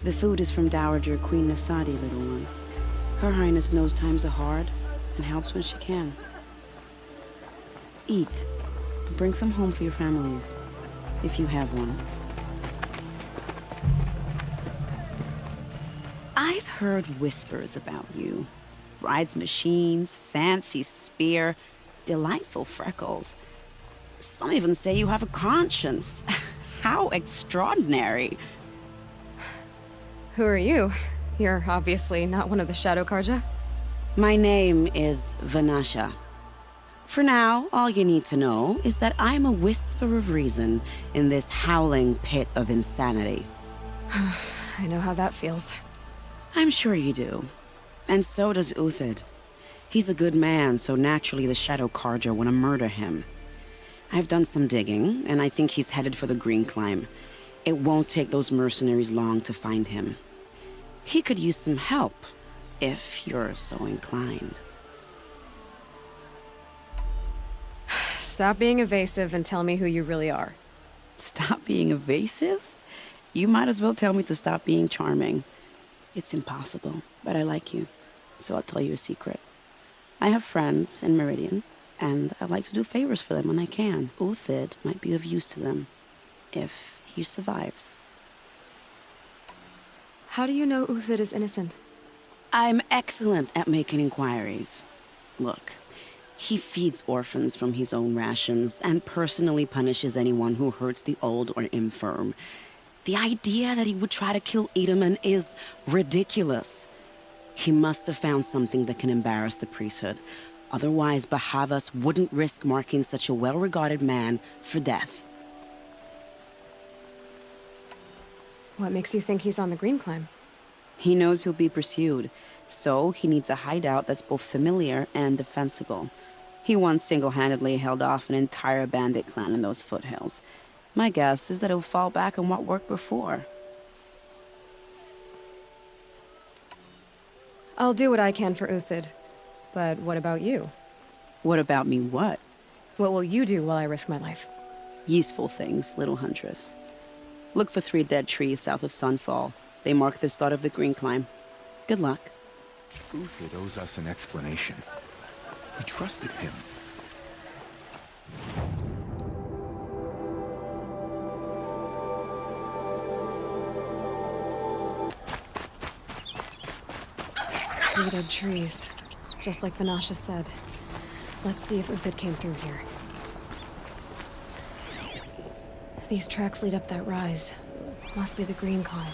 The food is from Dowager Queen Nasadi, little ones. Her Highness knows times are hard and helps when she can. Eat. Bring some home for your families, if you have one. I've heard whispers about you. Rides machines, fancy spear, delightful freckles. Some even say you have a conscience. How extraordinary. Who are you? You're obviously not one of the Shadow Karja. My name is Vanasha. For now, all you need to know is that I'm a whisper of reason in this howling pit of insanity. I know how that feels. I'm sure you do. And so does Uthid. He's a good man, so naturally the Shadow Karja want to murder him. I've done some digging, and I think he's headed for the Green Climb. It won't take those mercenaries long to find him. He could use some help, if you're so inclined. Stop being evasive and tell me who you really are. Stop being evasive? You might as well tell me to stop being charming. It's impossible, but I like you, so I'll tell you a secret. I have friends in Meridian, and I like to do favors for them when I can. Uthid might be of use to them, if he survives. How do you know Uthid is innocent? I'm excellent at making inquiries. Look, he feeds orphans from his own rations and personally punishes anyone who hurts the old or infirm. The idea that he would try to kill Edelman is ridiculous. He must have found something that can embarrass the priesthood. Otherwise, Bahavas wouldn't risk marking such a well-regarded man for death. What makes you think he's on the Green Climb? He knows he'll be pursued, so he needs a hideout that's both familiar and defensible. He once single-handedly held off an entire bandit clan in those foothills. My guess is that he'll fall back on what worked before. I'll do what I can for Uthid. But what about you? What about me what? What will you do while I risk my life? Useful things, little huntress. Look for 3 dead trees south of Sunfall. They mark the start of the Green Climb. Good luck. Uthid owes us an explanation. We trusted him. Three dead trees. Just like Vanasha said. Let's see if Uthid came through here. These tracks lead up that rise. Must be the Green Climb.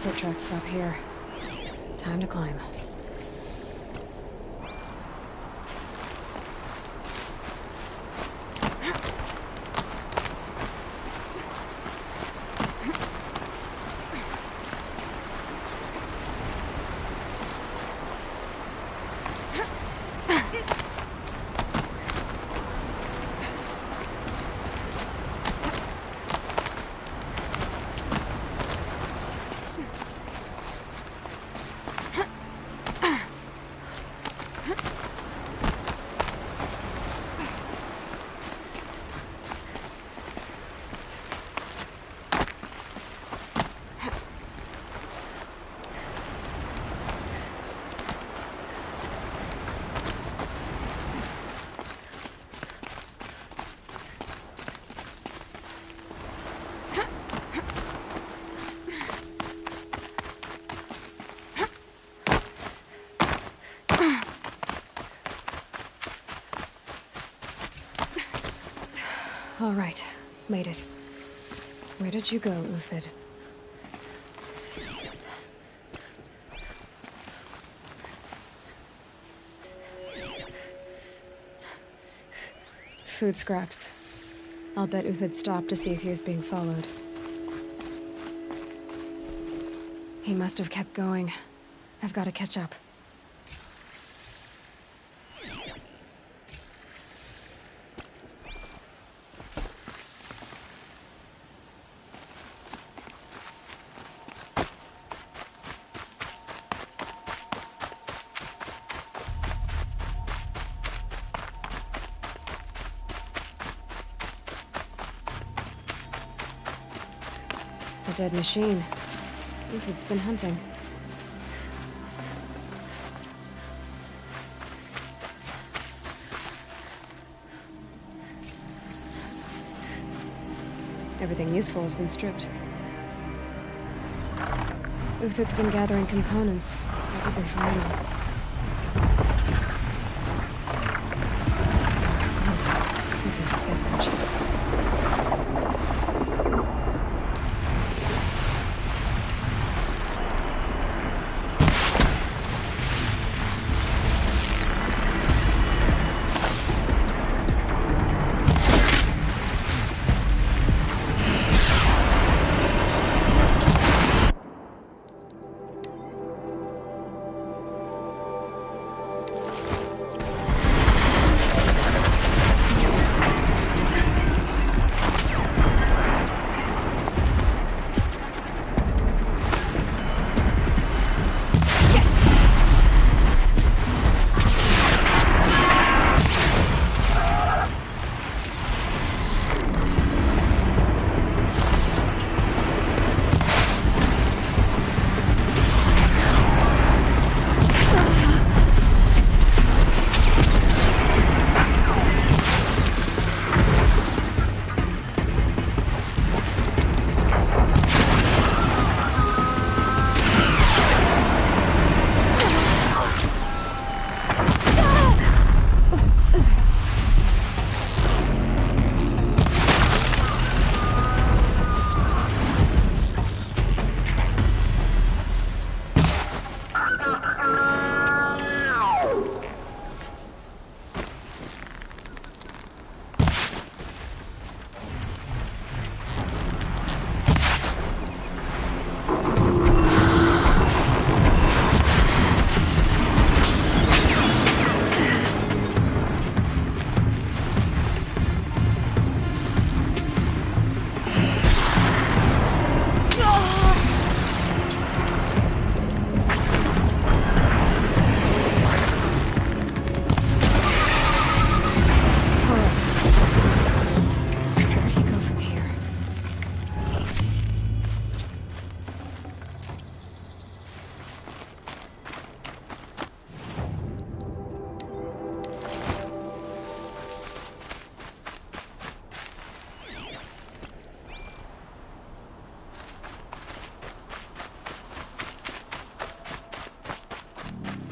Foot tracks stop here. Time to climb. All right, made it. Where did you go, Uthid? Food scraps. I'll bet Uthid stopped to see if he was being followed. He must have kept going. I've got to catch up. A dead machine. It's been hunting. Everything useful has been stripped. Uthid's been gathering components, probably for ammo. Contacts. Nothing to scavenge.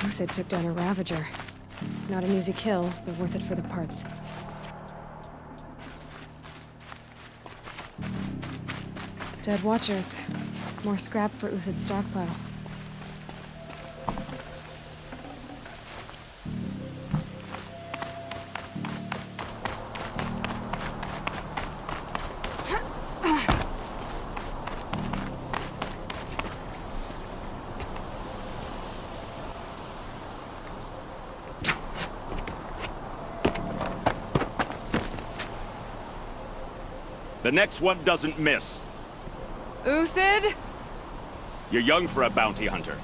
Uthid took down a Ravager. Not an easy kill, but worth it for the parts. Dead Watchers. More scrap for Uthid's stockpile. The next one doesn't miss. Uthid? You're young for a bounty hunter.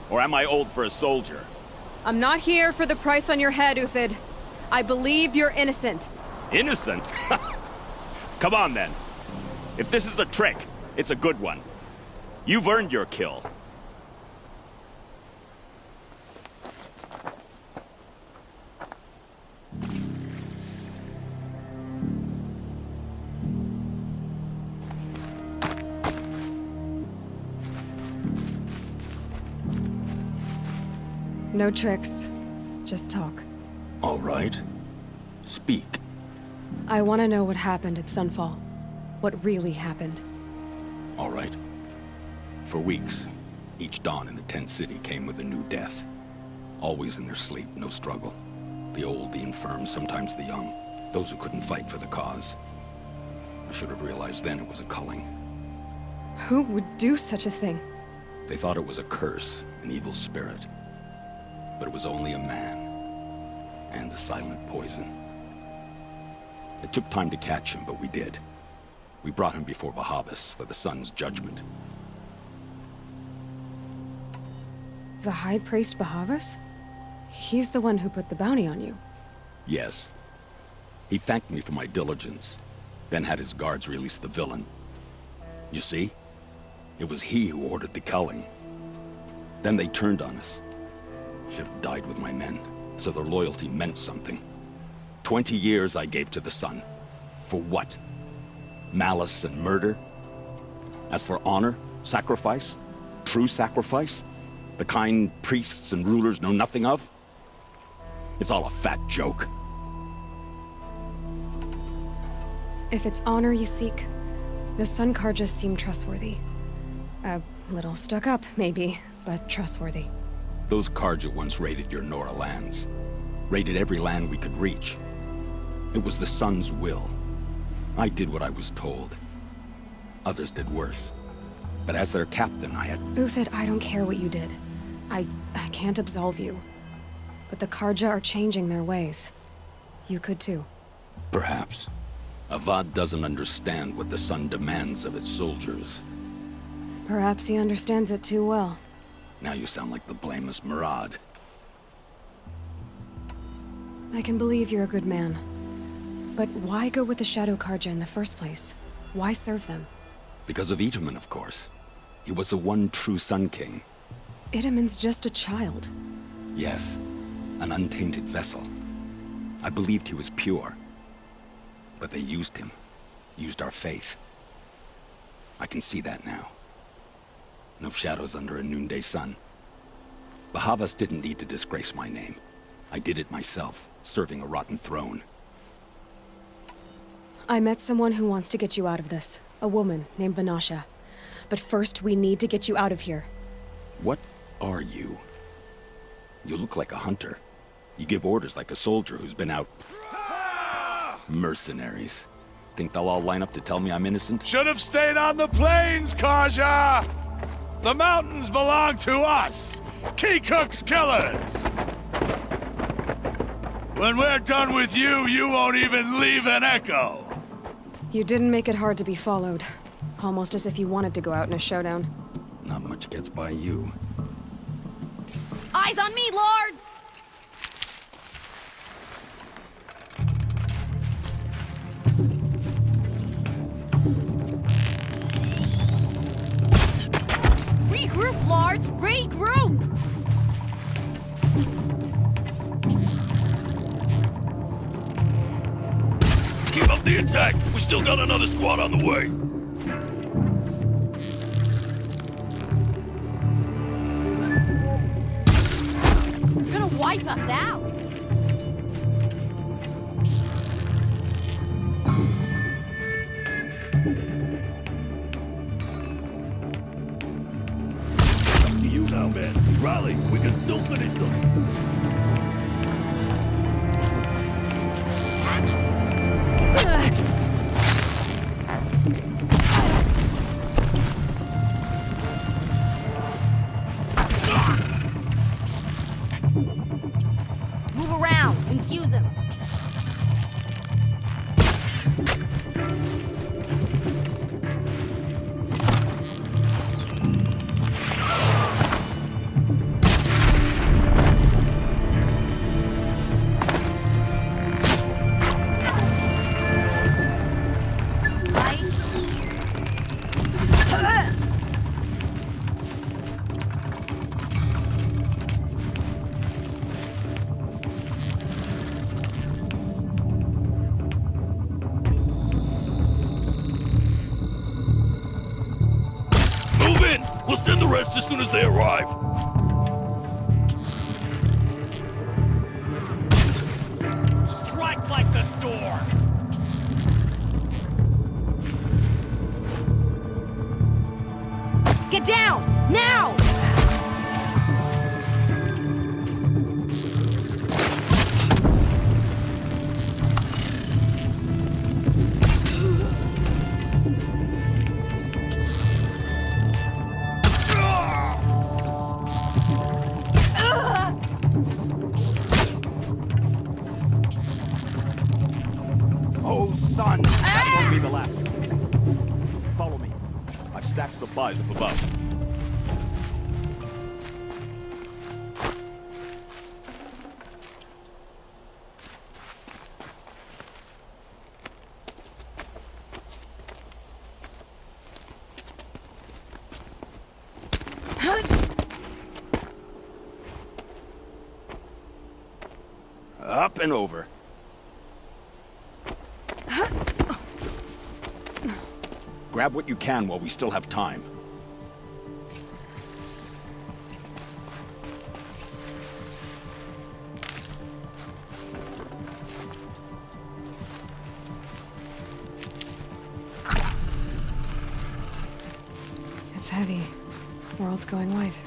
Or am I old for a soldier? I'm not here for the price on your head, Uthid. I believe you're innocent. Innocent? Come on, then. If this is a trick, it's a good one. You've earned your kill. No tricks. Just talk. All right. Speak. I want to know what happened at Sunfall. What really happened. All right. For weeks, each dawn in the tent city came with a new death. Always in their sleep, no struggle. The old, the infirm, sometimes the young. Those who couldn't fight for the cause. I should have realized then it was a culling. Who would do such a thing? They thought it was a curse, an evil spirit. But it was only a man, and a silent poison. It took time to catch him, but we did. We brought him before Bahavas for the sun's judgment. The High Priest Bahavas? He's the one who put the bounty on you. Yes. He thanked me for my diligence, then had his guards release the villain. You see? It was he who ordered the culling. Then they turned on us. Should have died with my men, so their loyalty meant something. 20 years I gave to the sun. For what? Malice and murder? As for honor, sacrifice, true sacrifice, the kind priests and rulers know nothing of? It's all a fat joke. If it's honor you seek, the Sun Karjas seem trustworthy. A little stuck up, maybe, but trustworthy. Those Karja once raided your Nora lands. Raided every land we could reach. It was the Sun's will. I did what I was told. Others did worse. But as their captain, I had... Uthid, I don't care what you did. I can't absolve you. But the Karja are changing their ways. You could too. Perhaps. Avad doesn't understand what the Sun demands of its soldiers. Perhaps he understands it too well. Now you sound like the blameless Murad. I can believe you're a good man. But why go with the Shadow Karja in the first place? Why serve them? Because of Itaman, of course. He was the one true Sun King. Itaman's just a child. Yes, an untainted vessel. I believed he was pure. But they used him. Used our faith. I can see that now. No shadows under a noonday sun. Bahavas didn't need to disgrace my name. I did it myself, serving a rotten throne. I met someone who wants to get you out of this. A woman named Banasha. But first, we need to get you out of here. What are you? You look like a hunter. You give orders like a soldier who's been out... Mercenaries. Think they'll all line up to tell me I'm innocent? Should have stayed on the plains, Karja! The mountains belong to us! Kikuk's killers! When we're done with you, you won't even leave an echo! You didn't make it hard to be followed. Almost as if you wanted to go out in a showdown. Not much gets by you. Eyes on me, lords! Regroup, lords! Regroup! Keep up the attack! We still got another squad on the way! You're gonna wipe us out! Up to you now, man. Rally, we can still finish them. Move around! Confuse him! We'll send the rest as soon as they arrive. Strike like the storm! Get down! Now! Up and over. Grab what you can while we still have time. It's heavy. World's going white.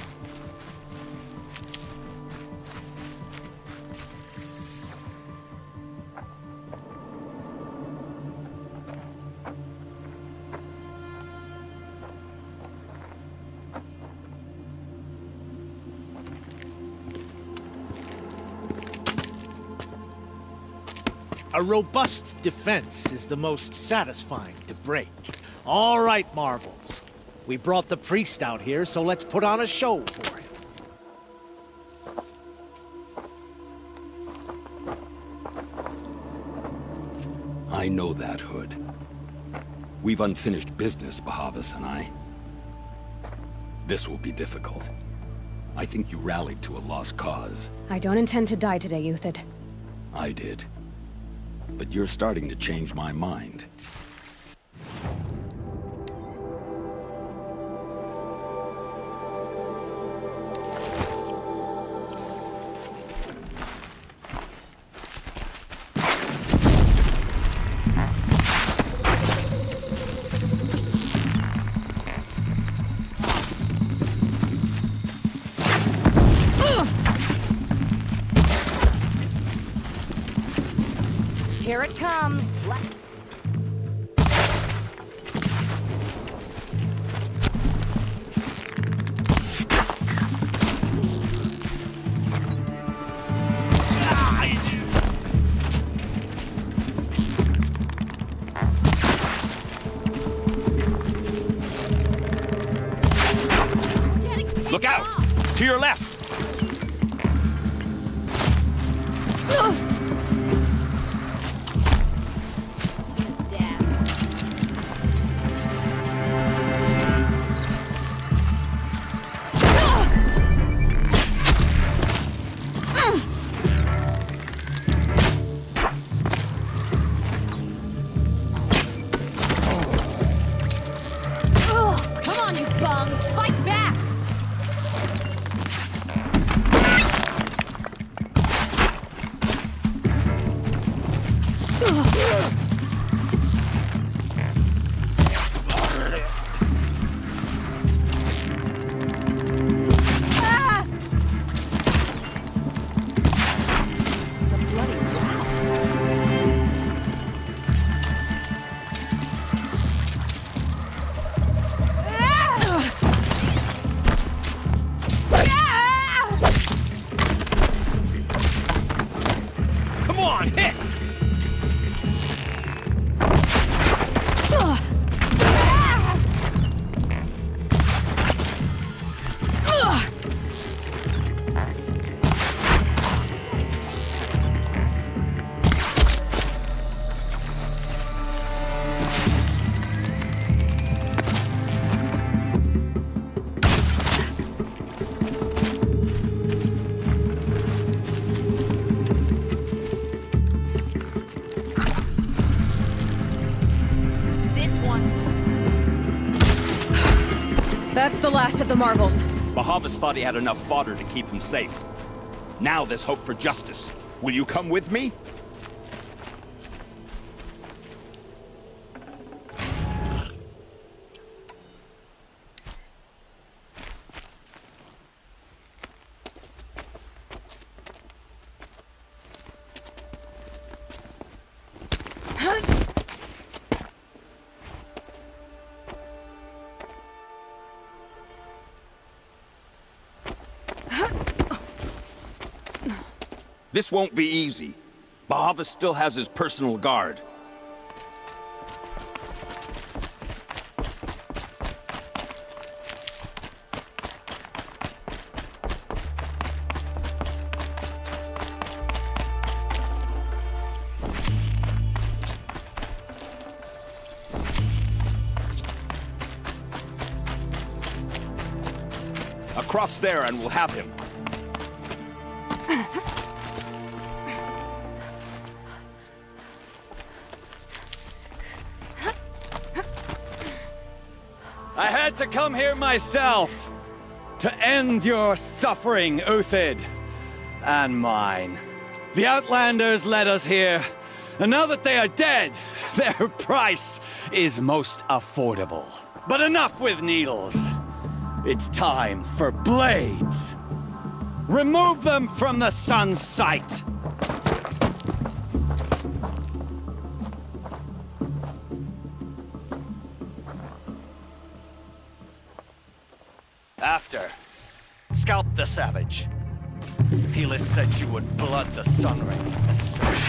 A robust defense is the most satisfying to break. All right, Marvels. We brought the priest out here, so let's put on a show for him. I know that, Hood. We've unfinished business, Bahavas and I. This will be difficult. I think you rallied to a lost cause. I don't intend to die today, Uthid. I did. But you're starting to change my mind. Here it comes. Look out! To your left! Come on, you bums! Fight back! It's a bloody rout. Come on, hit! This one. That's the last of the Marvels. Bahavas thought he had enough fodder to keep him safe. Now there's hope for justice. Will you come with me? This won't be easy. Bahavas still has his personal guard. Across there and we'll have him. I had to come here myself to end your suffering, Uthid, and mine. The Outlanders led us here, and now that they are dead, their price is most affordable. But enough with needles. It's time for blades. Remove them from the sun's sight. After, scalp the savage. Helis said you would blood the sun ring and search.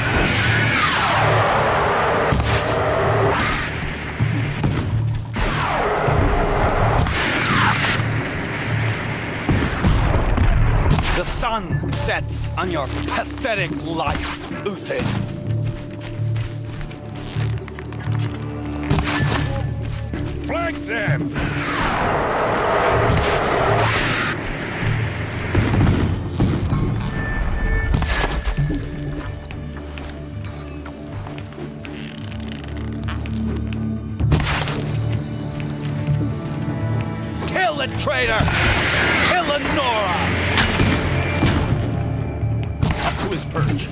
The sun sets on your pathetic life, Uthid. Flank them! Kill the traitor! Kill Lenora! Up to his perch.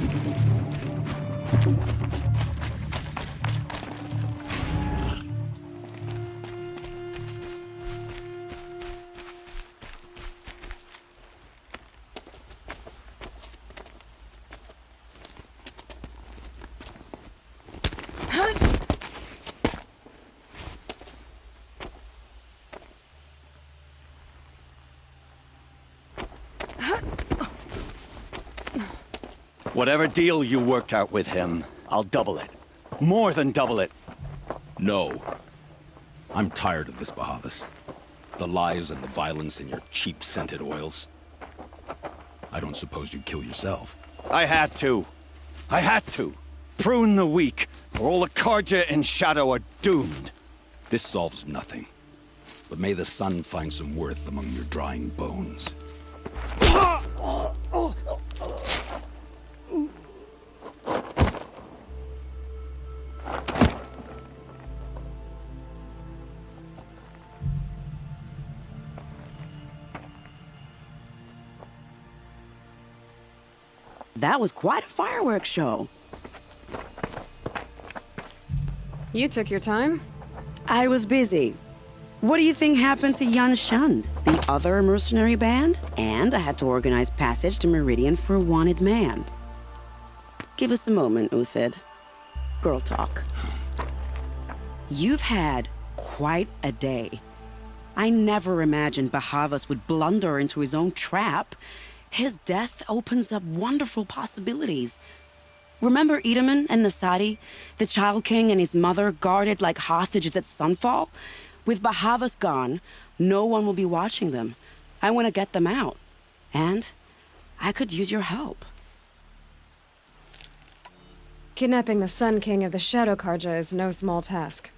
Whatever deal you worked out with him, I'll double it. More than double it. No. I'm tired of this, Bahavas. The lies and the violence and your cheap-scented oils. I don't suppose you'd kill yourself. I had to. I had to. Prune the weak, or all the Karja in Shadow are doomed. This solves nothing. But may the sun find some worth among your drying bones. That was quite a fireworks show. You took your time. I was busy. What do you think happened to Jan Shund, the other mercenary band? And I had to organize passage to Meridian for a wanted man. Give us a moment, Uthid. Girl talk. You've had quite a day. I never imagined Bahavas would blunder into his own trap. His death opens up wonderful possibilities. Remember Edaman and Nasadi, the Child King and his mother guarded like hostages at Sunfall? With Bahavas gone, no one will be watching them. I want to get them out. And I could use your help. Kidnapping the Sun King of the Shadow Karja is no small task.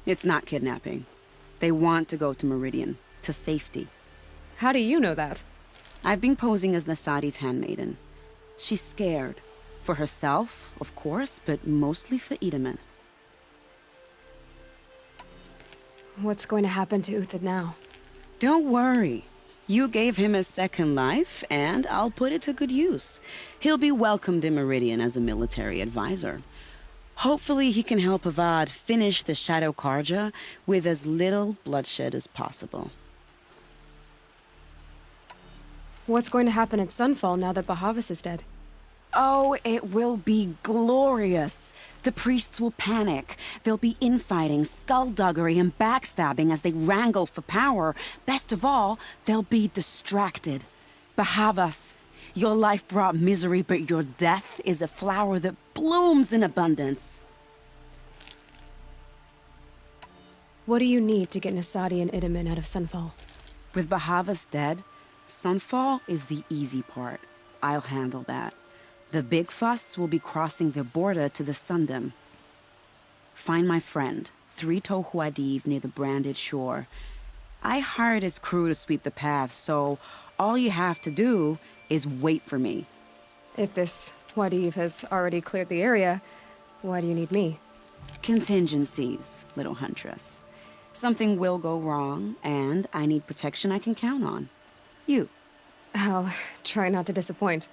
It's not kidnapping. They want to go to Meridian, to safety. How do you know that? I've been posing as Nasadi's handmaiden. She's scared. For herself, of course, but mostly for Edaman. What's going to happen to Uthid now? Don't worry. You gave him a second life, and I'll put it to good use. He'll be welcomed in Meridian as a military advisor. Hopefully he can help Avad finish the Shadow Karja with as little bloodshed as possible. What's going to happen at Sunfall now that Bahavas is dead? Oh, it will be glorious. The priests will panic. There'll be infighting, skullduggery, and backstabbing as they wrangle for power. Best of all, they'll be distracted. Bahavas, your life brought misery, but your death is a flower that blooms in abundance. What do you need to get Nasadi and Edaman out of Sunfall? With Bahavas dead, Sunfall is the easy part. I'll handle that. The big fuss will be crossing the border to the Sundom. Find my friend, 3 Tohuadiv near the Branded Shore. I hired his crew to sweep the path, so all you have to do is wait for me. If this Wadif has already cleared the area, why do you need me? Contingencies, little huntress. Something will go wrong, and I need protection I can count on. You. I'll try not to disappoint.